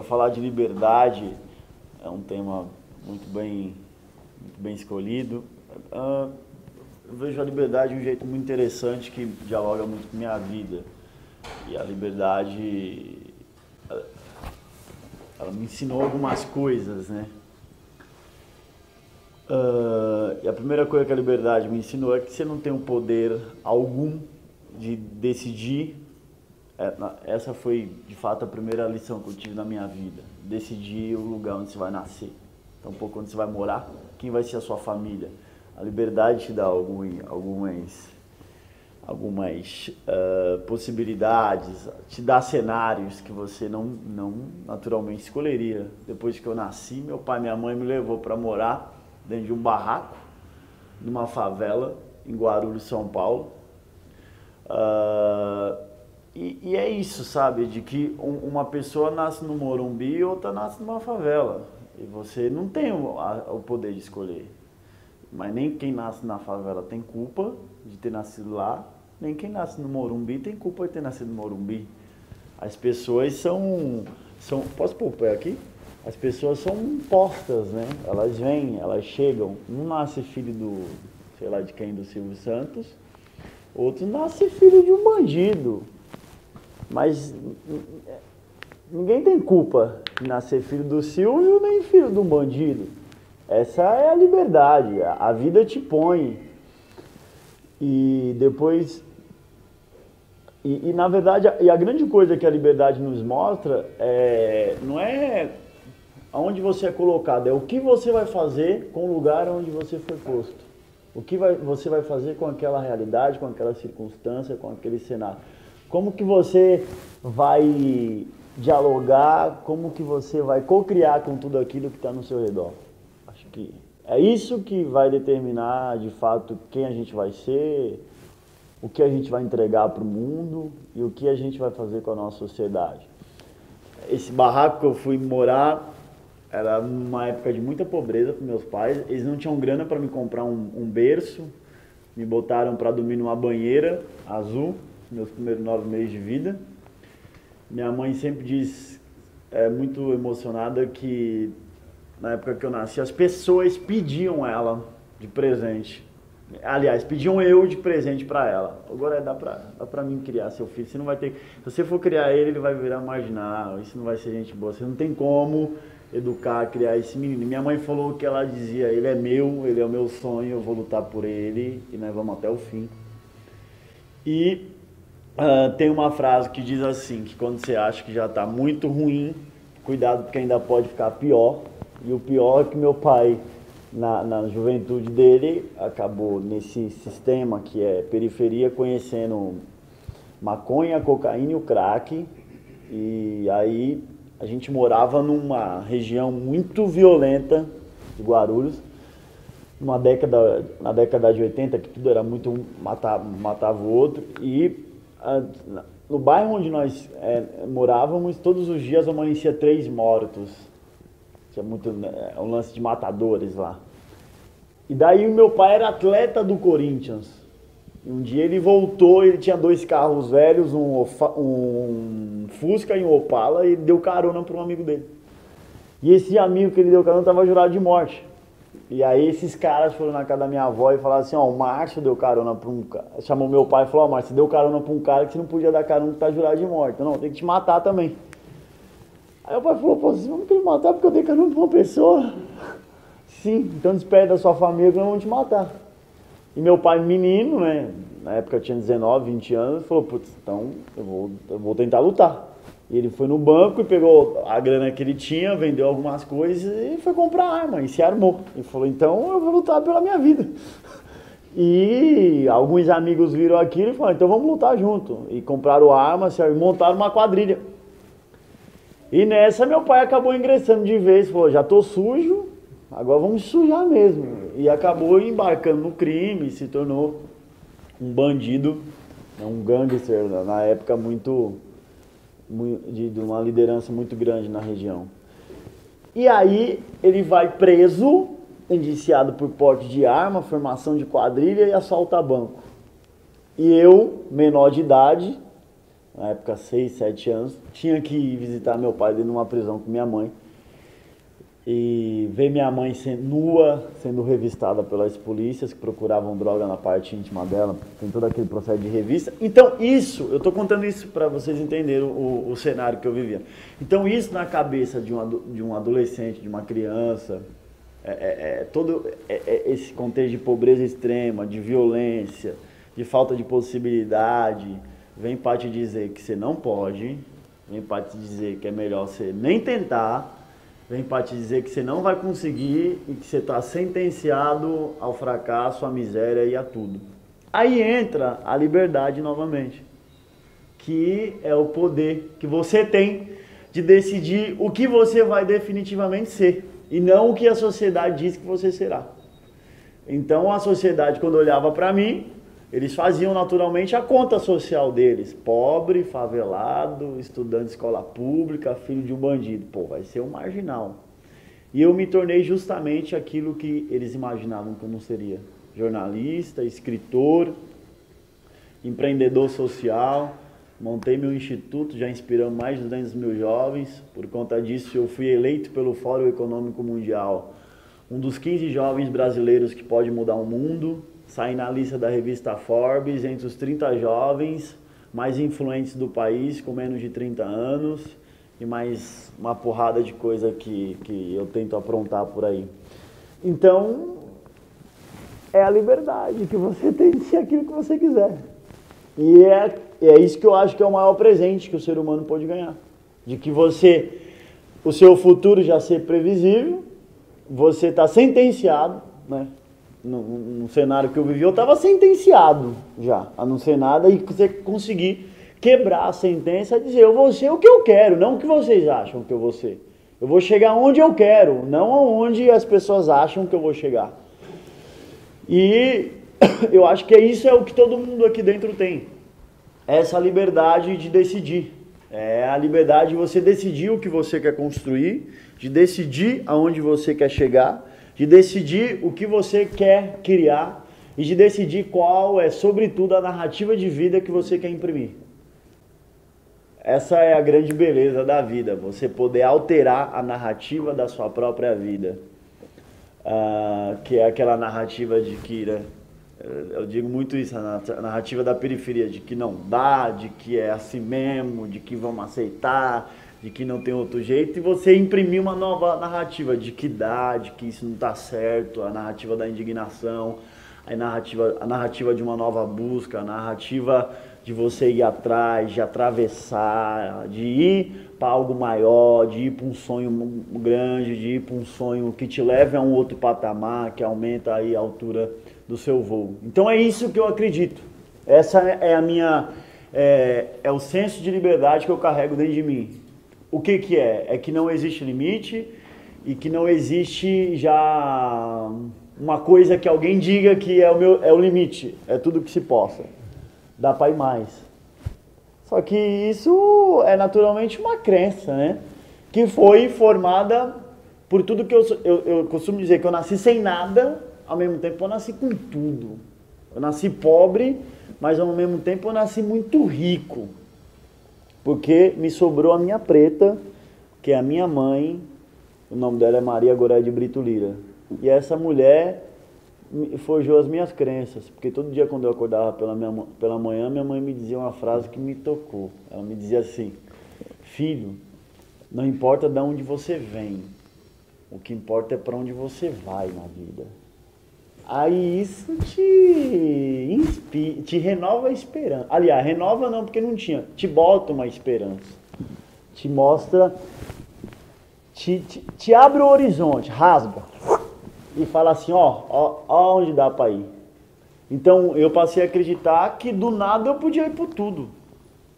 Falar de liberdade é um tema muito bem escolhido. Eu vejo a liberdade de um jeito muito interessante que dialoga muito com a minha vida. E a liberdade, ela me ensinou algumas coisas, né? E a primeira coisa que a liberdade me ensinou é que você não tem o poder algum de decidir. Essa foi, de fato, a primeira lição que eu tive na minha vida. Decidir o lugar onde você vai nascer. Então, um pouco onde você vai morar, quem vai ser a sua família. A liberdade te dá algumas possibilidades, te dá cenários que você não naturalmente escolheria. Depois que eu nasci, meu pai e minha mãe me levou para morar dentro de um barraco, numa favela, em Guarulhos, São Paulo. E é isso, sabe, de que uma pessoa nasce no Morumbi e outra nasce numa favela. E você não tem o poder de escolher. Mas nem quem nasce na favela tem culpa de ter nascido lá, nem quem nasce no Morumbi tem culpa de ter nascido no Morumbi. As pessoas são posso pôr o pé aqui? As pessoas são postas, né? Elas vêm, elas chegam. Um nasce filho do, sei lá de quem, do Silvio Santos. Outro nasce filho de um bandido. Mas ninguém tem culpa de nascer filho do Silvio nem filho de um bandido. Essa é a liberdade, a vida te põe. E depois... E na verdade, a grande coisa que a liberdade nos mostra não é aonde você é colocado, é o que você vai fazer com o lugar onde você foi posto. O que você vai fazer com aquela realidade, com aquela circunstância, com aquele cenário. Como que você vai dialogar, como que você vai co-criar com tudo aquilo que está no seu redor. Acho que é isso que vai determinar, de fato, quem a gente vai ser, o que a gente vai entregar para o mundo e o que a gente vai fazer com a nossa sociedade. Esse barraco que eu fui morar era uma época de muita pobreza para meus pais. Eles não tinham grana para me comprar um berço, me botaram para dormir numa banheira azul, meus primeiros 9 meses de vida. Minha mãe sempre diz, muito emocionada, que na época que eu nasci, as pessoas pediam ela de presente. Aliás, pediam eu de presente para ela. Agora dá pra mim criar seu filho. Você não vai ter, se você for criar ele vai virar marginal, isso não vai ser gente boa. Você não tem como educar, criar esse menino. Minha mãe falou que ela dizia, ele é meu, ele é o meu sonho, eu vou lutar por ele e nós vamos até o fim. E tem uma frase que diz assim, que quando você acha que já está muito ruim, cuidado porque ainda pode ficar pior. E o pior é que meu pai, na juventude dele, acabou nesse sistema que é periferia, conhecendo maconha, cocaína e o crack. E aí a gente morava numa região muito violenta de Guarulhos, na década de 80, que tudo era muito matava o outro. E no bairro onde nós morávamos, todos os dias amanhecia 3 mortos. Tinha muito um lance de matadores lá. E daí o meu pai era atleta do Corinthians. E um dia ele voltou, ele tinha 2 carros velhos, um Fusca e um Opala, e ele deu carona para um amigo dele. E esse amigo que ele deu carona estava jurado de morte. E aí esses caras foram na casa da minha avó e falaram assim, ó, o Márcio deu carona para um cara. Chamou meu pai e falou, ó, Márcio, você deu carona para um cara que você não podia dar carona que tá jurado de morte. Não, tem que te matar também. Aí o pai falou, pô, vocês vão querer matar porque eu dei carona para uma pessoa? Sim, então despede da sua família que nós vamos te matar. E meu pai, menino, né, na época eu tinha 19, 20 anos, falou, putz, então eu vou tentar lutar. E ele foi no banco e pegou a grana que ele tinha, vendeu algumas coisas e foi comprar arma e se armou. E falou, então eu vou lutar pela minha vida. E alguns amigos viram aquilo e falaram, então vamos lutar junto. E compraram armas e montaram uma quadrilha. E nessa meu pai acabou ingressando de vez, falou, já tô sujo, agora vamos sujar mesmo. E acabou embarcando no crime, se tornou um bandido, um gangster, na época de uma liderança muito grande na região. E aí ele vai preso, indiciado por porte de arma, formação de quadrilha e assalto a banco. E eu, menor de idade, na época 6, 7 anos, tinha que ir visitar meu pai dentro de uma prisão com minha mãe. E ver minha mãe nua, sendo revistada pelas polícias que procuravam droga na parte íntima dela, tem todo aquele processo de revista. Então isso, eu estou contando isso para vocês entenderem o cenário que eu vivia. Então isso na cabeça de um adolescente, de uma criança, todo esse contexto de pobreza extrema, de violência, de falta de possibilidade, vem para te dizer que você não pode, vem para te dizer que é melhor você nem tentar, vem para te dizer que você não vai conseguir e que você está sentenciado ao fracasso, à miséria e a tudo. Aí entra a liberdade novamente, que é o poder que você tem de decidir o que você vai definitivamente ser e não o que a sociedade diz que você será. Então a sociedade, quando olhava para mim, eles faziam naturalmente a conta social deles. Pobre, favelado, estudante de escola pública, filho de um bandido. Pô, vai ser um marginal. E eu me tornei justamente aquilo que eles imaginavam que eu não seria. Jornalista, escritor, empreendedor social. Montei meu instituto, já inspiramos mais de 200 mil jovens. Por conta disso, eu fui eleito pelo Fórum Econômico Mundial um dos 15 jovens brasileiros que pode mudar o mundo. Saí na lista da revista Forbes entre os 30 jovens mais influentes do país, com menos de 30 anos, e mais uma porrada de coisa que eu tento aprontar por aí. Então, é a liberdade que você tem de ser aquilo que você quiser. E é isso que eu acho que é o maior presente que o ser humano pode ganhar. De que o seu futuro já ser previsível, você está sentenciado, né? No cenário que eu vivi, eu estava sentenciado já, a não ser nada, e você conseguir quebrar a sentença e dizer, eu vou ser o que eu quero, não o que vocês acham que eu vou ser. Eu vou chegar onde eu quero, não aonde as pessoas acham que eu vou chegar. E eu acho que isso é o que todo mundo aqui dentro tem. Essa liberdade de decidir. É a liberdade de você decidir o que você quer construir, de decidir aonde você quer chegar, de decidir o que você quer criar e de decidir qual é, sobretudo, a narrativa de vida que você quer imprimir. Essa é a grande beleza da vida, você poder alterar a narrativa da sua própria vida. Que é aquela narrativa de que, né, eu digo muito isso, a narrativa da periferia, de que não dá, de que é assim mesmo, de que vamos aceitar, de que não tem outro jeito, e você imprimir uma nova narrativa de que dá, de que isso não está certo, a narrativa da indignação, a narrativa de uma nova busca, a narrativa de você ir atrás, de atravessar, de ir para algo maior, de ir para um sonho grande, de ir para um sonho que te leve a um outro patamar, que aumenta aí a altura do seu voo. Então é isso que eu acredito. Essa é a minha, é o senso de liberdade que eu carrego dentro de mim. O que que é? É que não existe limite e que não existe já uma coisa que alguém diga que é o limite, é tudo que se possa. Dá para ir mais. Só que isso é naturalmente uma crença, né? Que foi formada por tudo que eu costumo dizer, que eu nasci sem nada, ao mesmo tempo eu nasci com tudo. Eu nasci pobre, mas ao mesmo tempo eu nasci muito rico. Porque me sobrou a minha preta, que é a minha mãe, o nome dela é Maria Goré de Brito Lira. E essa mulher forjou as minhas crenças, porque todo dia quando eu acordava pela manhã, minha mãe me dizia uma frase que me tocou. Ela me dizia assim, filho, não importa de onde você vem, o que importa é para onde você vai na vida. Aí isso te renova a esperança. Aliás, renova não, porque não tinha. Te bota uma esperança. Te mostra, te abre o horizonte, rasga. E fala assim, ó onde dá para ir. Então eu passei a acreditar que do nada eu podia ir por tudo.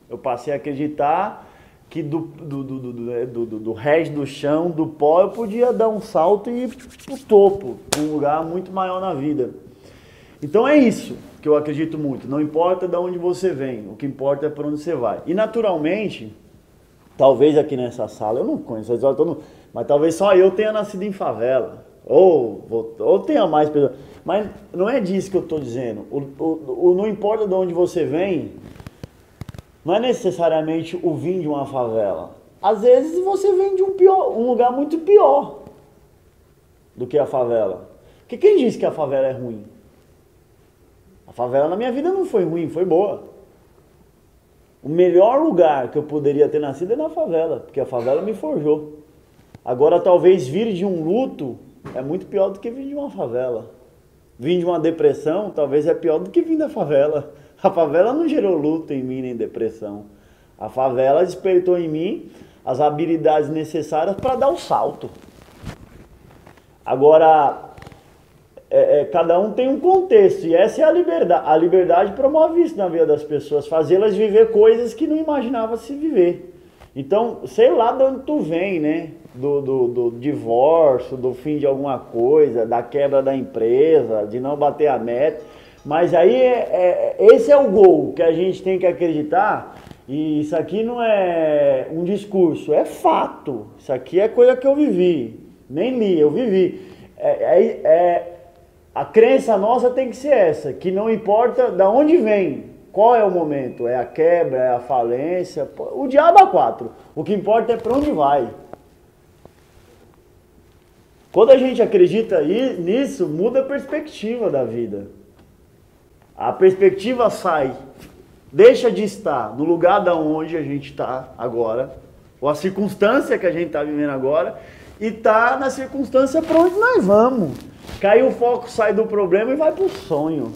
Eu passei a acreditar que do resto do chão, do pó, eu podia dar um salto e ir pro topo, um lugar muito maior na vida. Então é isso que eu acredito muito. Não importa de onde você vem, o que importa é para onde você vai. E naturalmente, talvez aqui nessa sala, eu não conheço a história de todo mundo, mas talvez só eu tenha nascido em favela. Ou tenha mais pessoas. Mas não é disso que eu estou dizendo. Não importa de onde você vem, não é necessariamente o vir de uma favela. Às vezes você vem de um lugar muito pior do que a favela. Porque quem disse que a favela é ruim? A favela na minha vida não foi ruim, foi boa. O melhor lugar que eu poderia ter nascido é na favela, porque a favela me forjou. Agora talvez vir de um luto é muito pior do que vir de uma favela. Vir de uma depressão talvez é pior do que vir da favela. A favela não gerou luto em mim nem depressão. A favela despertou em mim as habilidades necessárias para dar o salto. Agora, cada um tem um contexto e essa é a liberdade. A liberdade promove isso na vida das pessoas, fazê-las viver coisas que não imaginava se viver. Então, sei lá de onde tu vem, né? Do divórcio, do fim de alguma coisa, da quebra da empresa, de não bater a meta. Mas aí, esse é o gol que a gente tem que acreditar. E isso aqui não é um discurso, é fato. Isso aqui é coisa que eu vivi. Nem li, eu vivi. A crença nossa tem que ser essa, que não importa de onde vem, qual é o momento, é a quebra, é a falência, o diabo a quatro. O que importa é para onde vai. Quando a gente acredita nisso, muda a perspectiva da vida. A perspectiva sai, deixa de estar no lugar da onde a gente está agora, ou a circunstância que a gente está vivendo agora, e está na circunstância para onde nós vamos. Cai o foco, sai do problema e vai para o sonho.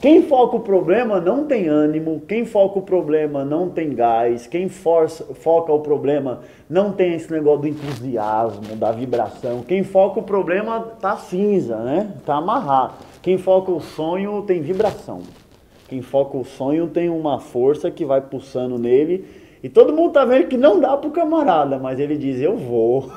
Quem foca o problema não tem ânimo, quem foca o problema não tem gás, quem foca o problema não tem esse negócio do entusiasmo, da vibração. Quem foca o problema tá cinza, né? Tá amarrado. Quem foca o sonho tem vibração. Quem foca o sonho tem uma força que vai pulsando nele. E todo mundo tá vendo que não dá pro camarada, mas ele diz, eu vou.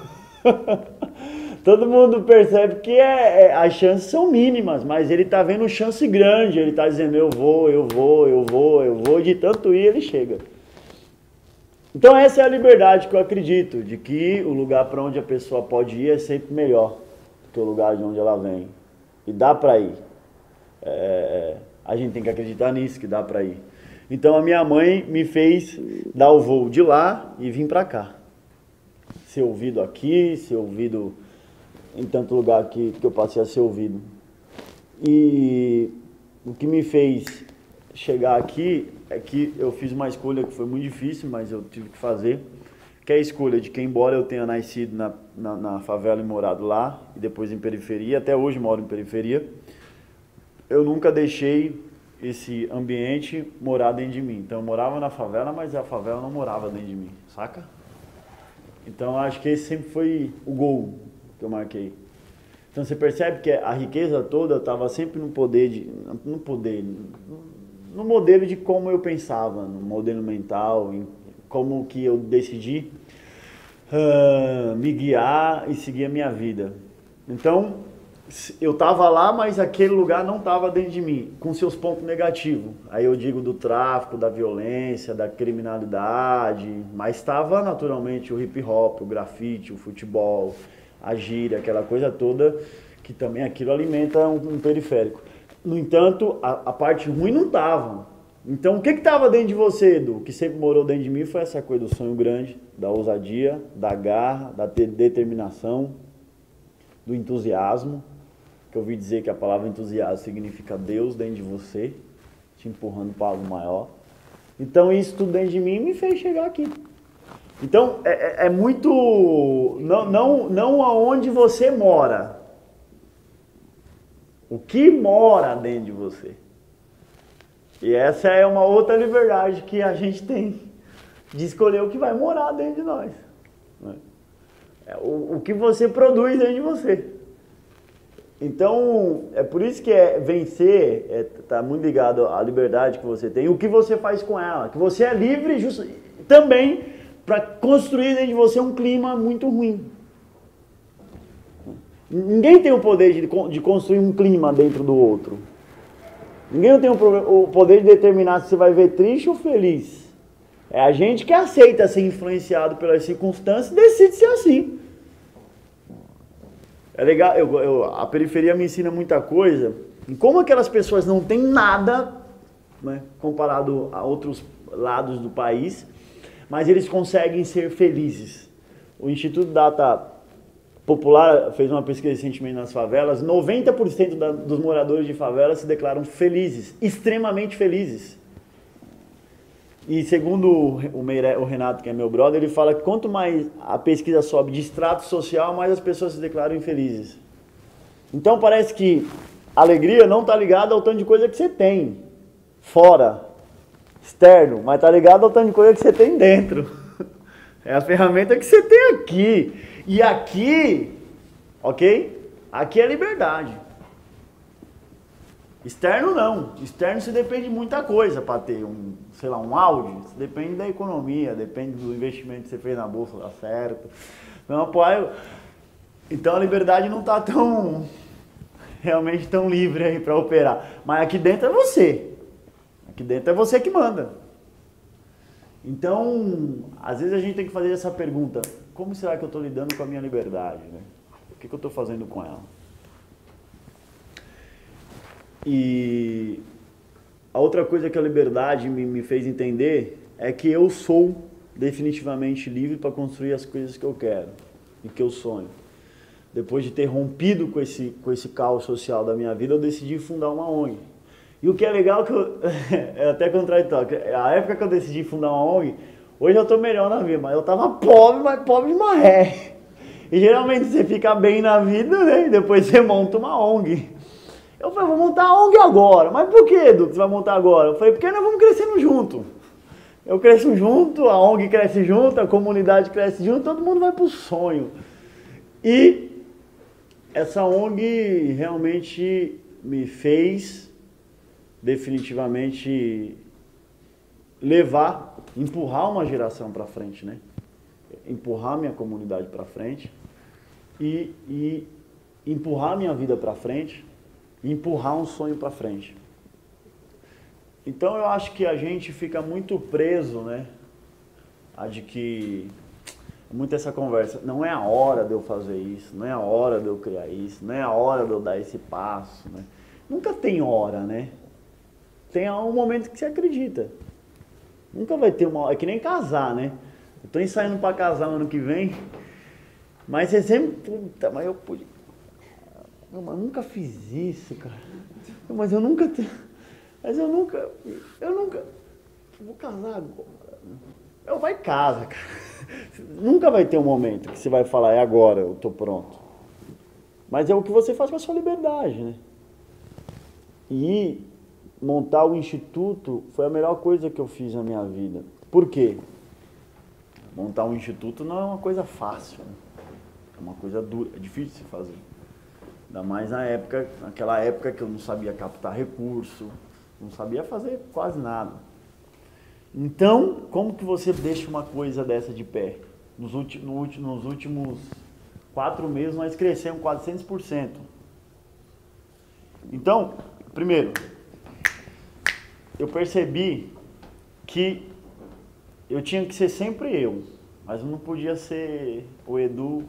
Todo mundo percebe que as chances são mínimas, mas ele tá vendo chance grande. Ele tá dizendo, eu vou, de tanto ir ele chega. Então essa é a liberdade que eu acredito, de que o lugar para onde a pessoa pode ir é sempre melhor do que o lugar de onde ela vem. E dá para ir. A gente tem que acreditar nisso, que dá para ir. Então a minha mãe me fez dar o voo de lá e vir para cá. Ser ouvido aqui, ser ouvido em tanto lugar que eu passei a ser ouvido. E o que me fez chegar aqui é que eu fiz uma escolha que foi muito difícil, mas eu tive que fazer, que é a escolha de que, embora eu tenha nascido na favela e morado lá, e depois em periferia, até hoje moro em periferia, eu nunca deixei esse ambiente morar dentro de mim. Então eu morava na favela, mas a favela não morava dentro de mim, saca? Então acho que esse sempre foi o gol que eu marquei. Então você percebe que a riqueza toda estava sempre no modelo de como eu pensava, no modelo mental, em como que eu decidi me guiar e seguir a minha vida. Então eu estava lá, mas aquele lugar não estava dentro de mim, com seus pontos negativos. Aí eu digo do tráfico, da violência, da criminalidade, mas estava naturalmente o hip hop, o grafite, o futebol, a gíria, aquela coisa toda, que também aquilo alimenta um periférico. No entanto, a parte ruim não estava. Então o que estava dentro de você, Edu? O que sempre morou dentro de mim foi essa coisa do sonho grande, da ousadia, da garra, da determinação, do entusiasmo. Que eu ouvi dizer que a palavra entusiasmo significa Deus dentro de você, te empurrando para algo maior. Então isso tudo dentro de mim me fez chegar aqui. Então é muito, não aonde você mora, o que mora dentro de você. E essa é uma outra liberdade que a gente tem, de escolher o que vai morar dentro de nós. O que você produz dentro de você. Então, é por isso que vencer está muito ligado à liberdade que você tem, o que você faz com ela, que você é livre também para construir dentro de você um clima muito ruim. Ninguém tem o poder de construir um clima dentro do outro. Ninguém tem o poder de determinar se você vai ver triste ou feliz. É a gente que aceita ser influenciado pelas circunstâncias e decide ser assim. É legal, a periferia me ensina muita coisa. E como aquelas pessoas não têm nada, né, comparado a outros lados do país, mas eles conseguem ser felizes. O Instituto Data Popular fez uma pesquisa recentemente nas favelas. 90% dos moradores de favelas se declaram felizes, extremamente felizes. E segundo o Renato, que é meu brother, ele fala que quanto mais a pesquisa sobe de extrato social, mais as pessoas se declaram infelizes. Então parece que a alegria não está ligada ao tanto de coisa que você tem fora, externo, mas está ligada ao tanto de coisa que você tem dentro. É a ferramenta que você tem aqui. E aqui, ok? Aqui é liberdade. Externo não. Externo você depende de muita coisa para ter sei lá, um Audi. Você depende da economia, depende do investimento que você fez na bolsa, dar certo. Não, pô, então a liberdade não está realmente tão livre aí para operar. Mas aqui dentro é você. Aqui dentro é você que manda. Então, às vezes a gente tem que fazer essa pergunta: como será que eu estou lidando com a minha liberdade, né? O que eu estou fazendo com ela? E a outra coisa que a liberdade me fez entender é que eu sou definitivamente livre para construir as coisas que eu quero e que eu sonho. Depois de ter rompido com esse caos social da minha vida, eu decidi fundar uma ONG. E o que é legal, é até contraditório, a época que eu decidi fundar uma ONG, hoje eu estou melhor na vida, mas eu estava pobre, mas pobre de maré. E geralmente você fica bem na vida, né? E depois você monta uma ONG. Eu falei, vou montar a ONG agora. Mas por que, Edu, que você vai montar agora? Eu falei, porque nós vamos crescendo junto. Eu cresço junto, a ONG cresce junto, a comunidade cresce junto, todo mundo vai pro sonho. E essa ONG realmente me fez definitivamente empurrar uma geração para frente, né? Empurrar minha comunidade para frente e empurrar minha vida para frente, e empurrar um sonho para frente. Então eu acho que a gente fica muito preso, né? Muito essa conversa, não é a hora de eu fazer isso, não é a hora de eu criar isso, não é a hora de eu dar esse passo, né? Nunca tem hora, né? Tem um momento que você acredita. Nunca vai ter uma hora, é que nem casar, né? Eu tô ensaiando para casar no ano que vem, mas você sempre, puta, mas eu pude. Eu nunca fiz isso, cara. Mas eu nunca vou casar agora. Vai casa, cara. Nunca vai ter um momento que você vai falar, é agora, eu tô pronto. Mas é o que você faz com a sua liberdade, né? E montar o instituto foi a melhor coisa que eu fiz na minha vida. Por quê? Montar um instituto não é uma coisa fácil, né? É uma coisa dura, é difícil de se fazer. Ainda mais naquela época que eu não sabia captar recurso, não sabia fazer quase nada. Então, como que você deixa uma coisa dessa de pé? Nos últimos 4 meses nós crescemos 400%. Então, primeiro, eu percebi que eu tinha que ser sempre eu, mas eu não podia ser o Edu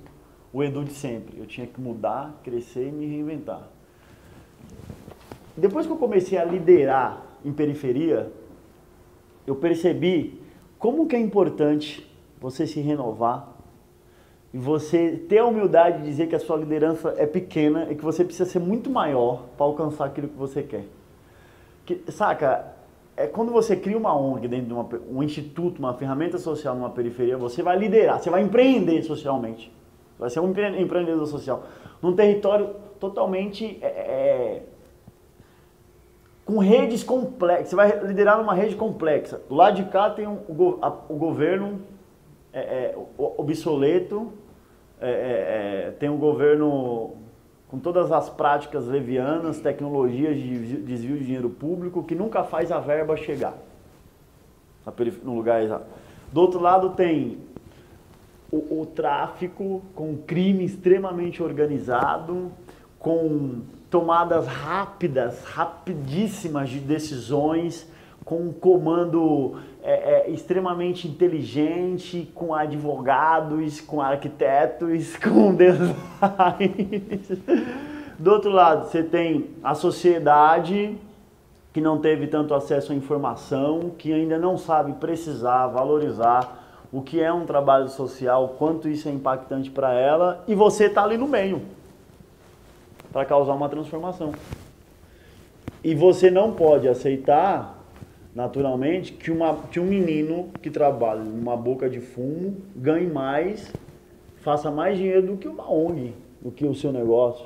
de sempre. Eu tinha que mudar, crescer e me reinventar. Depois que eu comecei a liderar em periferia, eu percebi como que é importante você se renovar e você ter a humildade de dizer que a sua liderança é pequena e que você precisa ser muito maior para alcançar aquilo que você quer. Saca? Quando você cria uma ONG dentro de um instituto, uma ferramenta social numa periferia, você vai liderar, você vai empreender socialmente. Vai ser um empreendedor social. Num território totalmente com redes complexas. Você vai liderar numa rede complexa. Do lado de cá tem o governo obsoleto, tem um governo com todas as práticas levianas, tecnologias de desvio de dinheiro público, que nunca faz a verba chegar no lugar exato. Do outro lado tem o tráfico, com crime extremamente organizado, com tomadas rápidas, rapidíssimas de decisões, com um comando extremamente inteligente, com advogados, com arquitetos, com designers. Do outro lado, você tem a sociedade que não teve tanto acesso à informação, que ainda não sabe precisar, valorizar o que é um trabalho social, quanto isso é impactante para ela, e você está ali no meio para causar uma transformação. E você não pode aceitar, naturalmente, que um menino que trabalha numa boca de fumo ganhe mais, faça mais dinheiro do que uma ONG, do que o seu negócio.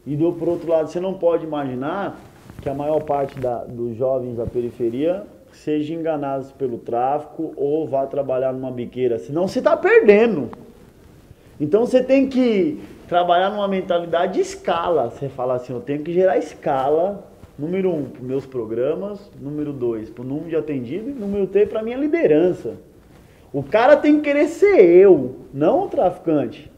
E por outro lado, você não pode imaginar que a maior parte dos jovens da periferia seja enganados pelo tráfico ou vá trabalhar numa biqueira, senão você está perdendo. Então você tem que trabalhar numa mentalidade de escala. Você fala assim, eu tenho que gerar escala, número 1, para os meus programas, número 2, para o número de atendido, e número 3, para a minha liderança. O cara tem que querer ser eu, não o traficante.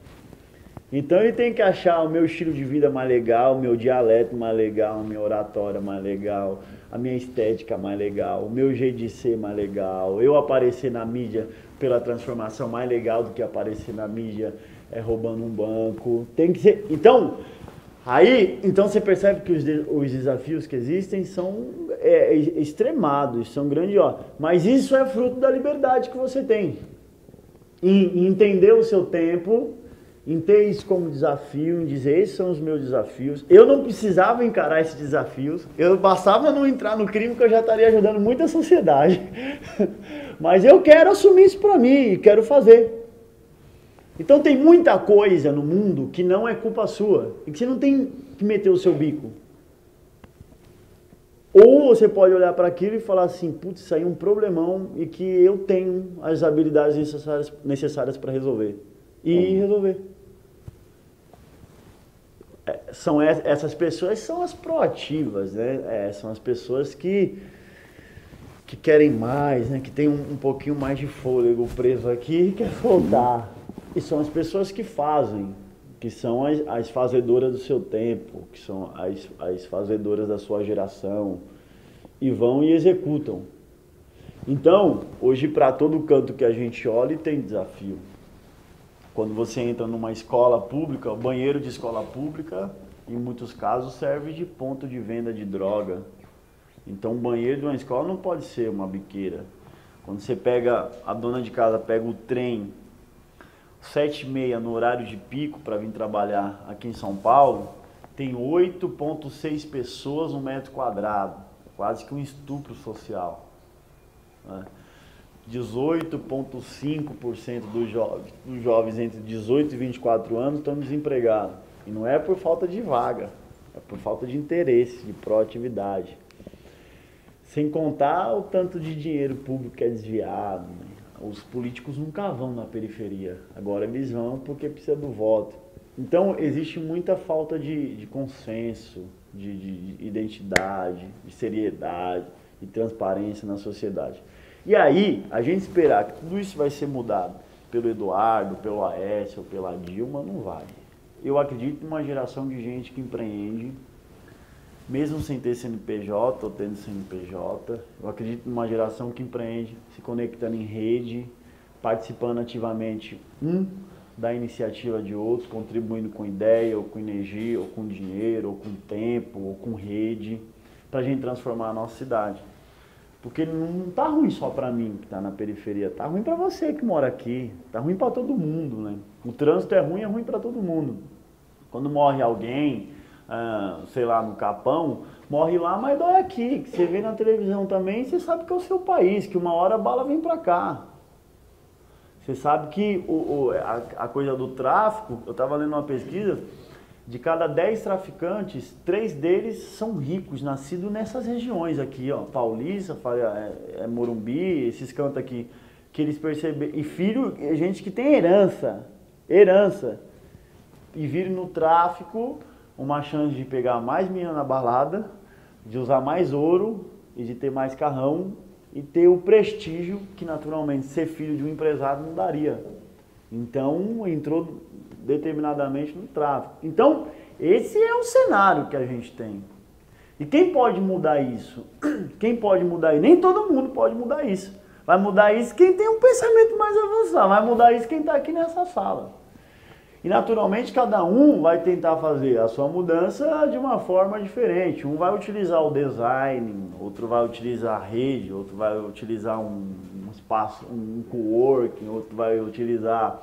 Então ele tem que achar o meu estilo de vida mais legal, o meu dialeto mais legal, a minha oratória mais legal, a minha estética mais legal, o meu jeito de ser mais legal, eu aparecer na mídia pela transformação mais legal do que aparecer na mídia roubando um banco. Tem que ser. Então você percebe que os desafios que existem são extremados, são grandiosos. Mas isso é fruto da liberdade que você tem. Em entender o seu tempo, em ter isso como desafio, em dizer, esses são os meus desafios. Eu não precisava encarar esses desafios, eu bastava não entrar no crime que eu já estaria ajudando muita sociedade. Mas eu quero assumir isso para mim e quero fazer. Então tem muita coisa no mundo que não é culpa sua e que você não tem que meter o seu bico. Ou você pode olhar para aquilo e falar assim, putz, isso aí é um problemão e que eu tenho as habilidades necessárias para resolver. E resolver. Essas pessoas são as proativas, né? São as pessoas que querem mais, né? Que tem um pouquinho mais de fôlego preso aqui e quer soltar. E são as pessoas que fazem, que são as fazedoras do seu tempo, que são as fazedoras da sua geração, e vão e executam. Então, hoje para todo canto que a gente olha tem desafio. Quando você entra numa escola pública, o banheiro de escola pública, em muitos casos, serve de ponto de venda de droga. Então, o banheiro de uma escola não pode ser uma biqueira. Quando você pega, a dona de casa pega o trem, 7h30 no horário de pico para vir trabalhar aqui em São Paulo, tem 8,6 pessoas no metro quadrado. Quase que um estupro social. 18,5% dos jovens entre 18 e 24 anos estão desempregados. E não é por falta de vaga, é por falta de interesse, de proatividade. Sem contar o tanto de dinheiro público que é desviado. Né? Os políticos nunca vão na periferia, agora eles vão porque precisa do voto. Então existe muita falta de consenso, de identidade, de seriedade e transparência na sociedade. E aí, a gente esperar que tudo isso vai ser mudado pelo Eduardo, pelo Aécio ou pela Dilma, não vai. Eu acredito numa geração de gente que empreende, mesmo sem ter CNPJ ou tendo CNPJ. Eu acredito numa geração que empreende, se conectando em rede, participando ativamente, da iniciativa de outros, contribuindo com ideia, ou com energia, ou com dinheiro, ou com tempo, ou com rede, para a gente transformar a nossa cidade. Porque não tá ruim só para mim que tá na periferia, tá ruim para você que mora aqui, tá ruim para todo mundo, né? O trânsito é ruim para todo mundo. Quando morre alguém, sei lá, no Capão, morre lá, mas dói aqui. Que você vê na televisão também, você sabe que é o seu país, que uma hora a bala vem para cá. Você sabe que a coisa do tráfico, eu estava lendo uma pesquisa, de cada 10 traficantes, 3 deles são ricos, nascidos nessas regiões aqui, ó, Paulista, Morumbi, esses cantos aqui, que eles perceberam, e filho, gente que tem herança, e viram no tráfico uma chance de pegar mais menina na balada, de usar mais ouro e de ter mais carrão, e ter o prestígio que naturalmente ser filho de um empresário não daria. Então, entrou determinadamente no tráfico. Então, esse é o cenário que a gente tem. E quem pode mudar isso? Quem pode mudar isso? Nem todo mundo pode mudar isso. Vai mudar isso quem tem um pensamento mais avançado. Vai mudar isso quem está aqui nessa sala. E naturalmente cada um vai tentar fazer a sua mudança de uma forma diferente. Um vai utilizar o design, outro vai utilizar a rede, outro vai utilizar um espaço, um coworking, outro vai utilizar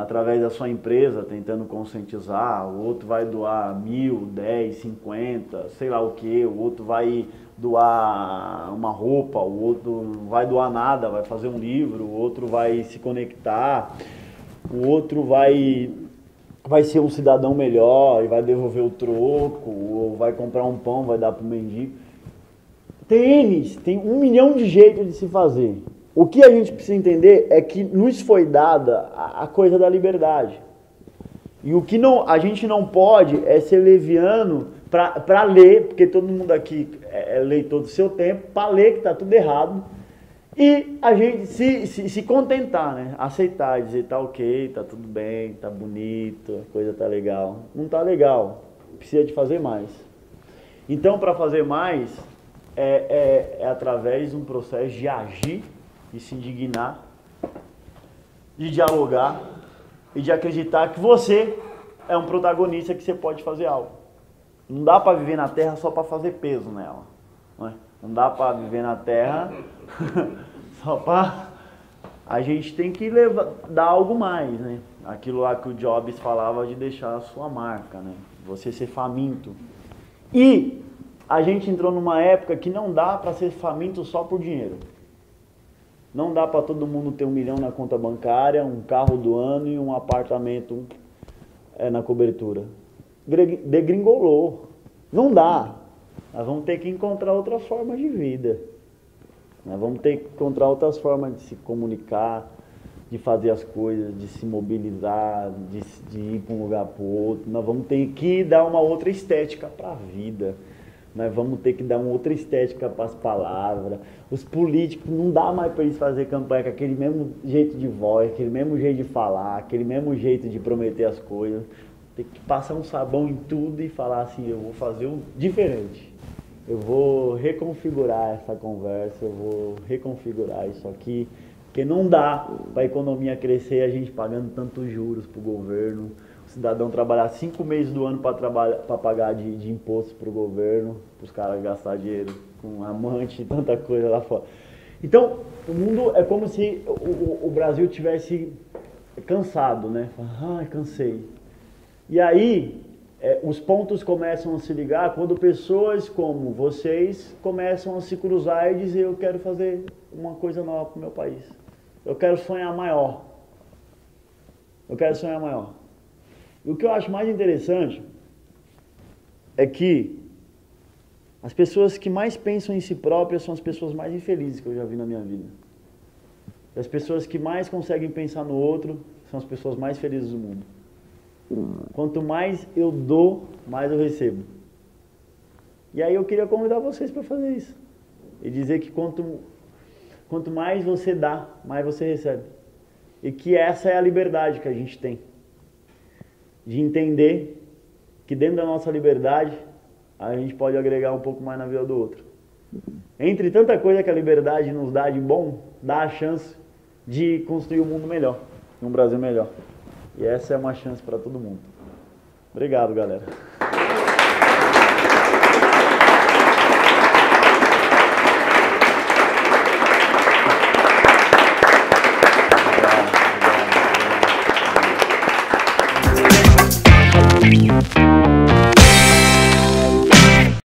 através da sua empresa, tentando conscientizar, o outro vai doar 1.000, 10, 50, sei lá o que, o outro vai doar uma roupa, o outro vai doar nada, vai fazer um livro, o outro vai se conectar, o outro vai ser um cidadão melhor e vai devolver o troco, ou vai comprar um pão, vai dar para o mendigo. Tem 1 milhão de jeitos de se fazer. O que a gente precisa entender é que nos foi dada a coisa da liberdade. E o que a gente não pode é ser leviano para ler, porque todo mundo aqui é leitor do seu tempo, para ler que está tudo errado, e a gente se contentar, né? Aceitar, dizer tá ok, tá tudo bem, tá bonito, a coisa tá legal. Não tá legal, precisa de fazer mais. Então, para fazer mais, é através de um processo de agir, de se indignar, de dialogar e de acreditar que você é um protagonista, que você pode fazer algo. Não dá para viver na Terra só para fazer peso nela. Não dá para viver na Terra só para... A gente tem que dar algo mais, né? Aquilo lá que o Jobs falava de deixar a sua marca, né? Você ser faminto. E a gente entrou numa época que não dá para ser faminto só por dinheiro. Não dá para todo mundo ter 1 milhão na conta bancária, um carro do ano e um apartamento na cobertura. Degringolou. Não dá. Nós vamos ter que encontrar outras formas de vida. Nós vamos ter que encontrar outras formas de se comunicar, de fazer as coisas, de se mobilizar, de ir para um lugar para o outro. Nós vamos ter que dar uma outra estética para a vida. Nós vamos ter que dar uma outra estética para as palavras. Os políticos, não dá mais para eles fazer campanha com aquele mesmo jeito de voz, aquele mesmo jeito de falar, aquele mesmo jeito de prometer as coisas. Tem que passar um sabão em tudo e falar assim, eu vou fazer um diferente. Eu vou reconfigurar essa conversa, eu vou reconfigurar isso aqui. Porque não dá para a economia crescer e a gente pagando tantos juros para o governo. O cidadão trabalhar 5 meses do ano para pagar de imposto para o governo, para os caras gastar dinheiro com amante e tanta coisa lá fora. Então, o mundo é como se o Brasil tivesse cansado, né? Ai, cansei. E aí, os pontos começam a se ligar quando pessoas como vocês começam a se cruzar e dizer, eu quero fazer uma coisa nova para o meu país. Eu quero sonhar maior. Eu quero sonhar maior. E o que eu acho mais interessante é que as pessoas que mais pensam em si próprias são as pessoas mais infelizes que eu já vi na minha vida. E as pessoas que mais conseguem pensar no outro são as pessoas mais felizes do mundo. Quanto mais eu dou, mais eu recebo. E aí eu queria convidar vocês para fazer isso. E dizer que quanto mais você dá, mais você recebe. E que essa é a liberdade que a gente tem. De entender que dentro da nossa liberdade, a gente pode agregar um pouco mais na vida do outro. Entre tanta coisa que a liberdade nos dá de bom, dá a chance de construir um mundo melhor, um Brasil melhor. E essa é uma chance para todo mundo. Obrigado, galera. Obrigado.